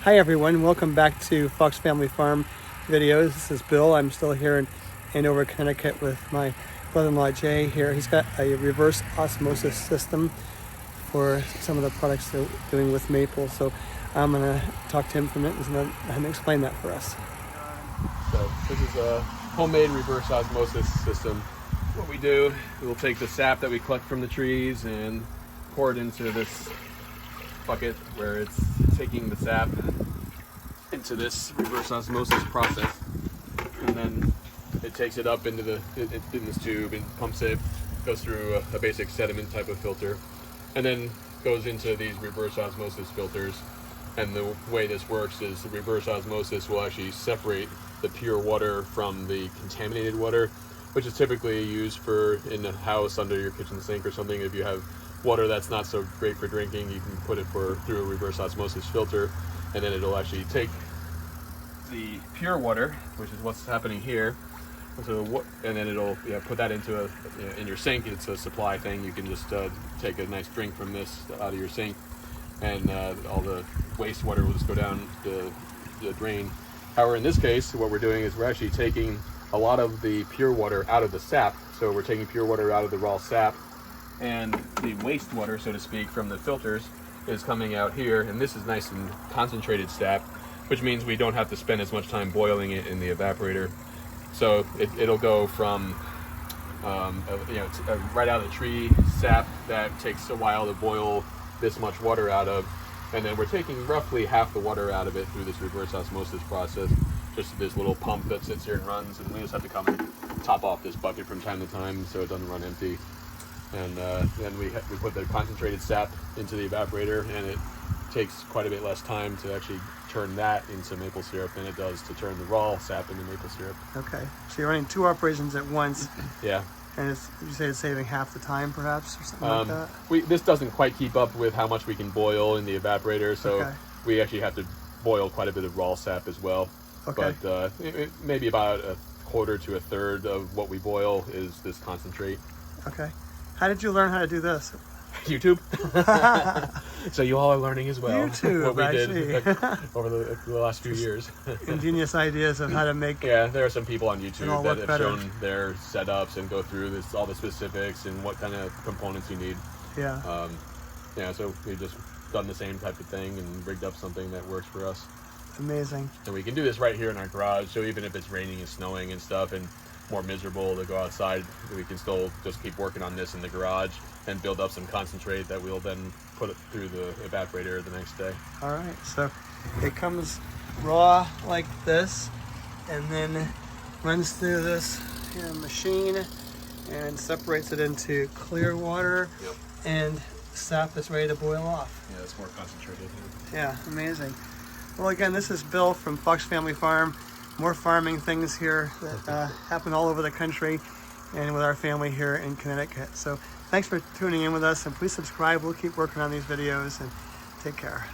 Hi everyone, welcome back to Fox Family Farm videos. This is Bill. I'm still here in Andover, Connecticut with my brother-in-law Jay here. He's got a reverse osmosis system for some of the products they're doing with maple. So I'm gonna talk to him for a minute and let him explain that for us. So this is a homemade reverse osmosis system. What we do, we'll take the sap that we collect from the trees and pour it into this bucket where it's taking the sap into this reverse osmosis process, and then it takes it up into in this tube and pumps it, goes through a basic sediment type of filter, and then goes into these reverse osmosis filters. And the way this works is the reverse osmosis will actually separate the pure water from the contaminated water, which is typically used for in the house under your kitchen sink or something. If you have water that's not so great for drinking, you can put it through a reverse osmosis filter, and then it'll actually take the pure water, which is what's happening here, and then it'll put that into in your sink. It's a supply thing. You can just take a nice drink from this out of your sink, and all the wastewater will just go down the drain. However, in this case, what we're doing is we're actually taking a lot of the pure water out of the sap. So we're taking pure water out of the raw sap, and the wastewater, so to speak, from the filters is coming out here, and this is nice and concentrated sap, which means we don't have to spend as much time boiling it in the evaporator. So it'll go from right out of the tree sap that takes a while to boil this much water out of, and then we're taking roughly half the water out of it through this reverse osmosis process. Just this little pump that sits here and runs, and we just have to come and top off this bucket from time to time so it doesn't run empty. And then we put the concentrated sap into the evaporator, and it takes quite a bit less time to actually turn that into maple syrup than it does to turn the raw sap into maple syrup. Okay, so you're running two operations at once. Yeah. And you say it's saving half the time, perhaps, or something like that? This doesn't quite keep up with how much we can boil in the evaporator, so okay. We actually have to boil quite a bit of raw sap as well. Okay. But maybe about a quarter to a third of what we boil is this concentrate. Okay. How did you learn how to do this? YouTube. So you all are learning as well. YouTube, what we actually. did over the last few years. Ingenious ideas of how to make. Yeah, there are some people on YouTube that have better. shown their setups and go through all the specifics and what kind of components you need. Yeah. So we've just done the same type of thing and rigged up something that works for us. Amazing. And we can do this right here in our garage, so even if it's raining and snowing and stuff and more miserable to go outside, we can still just keep working on this in the garage and build up some concentrate that we'll then put it through the evaporator the next day. All right, so it comes raw like this and then runs through this machine and separates it into clear water. Yep. And sap is ready to boil off. Yeah, it's more concentrated. Yeah, amazing. Well, again, this is Bill from Fox Family Farm. More farming things here that happen all over the country and with our family here in Connecticut. So thanks for tuning in with us, and please subscribe. We'll keep working on these videos, and take care.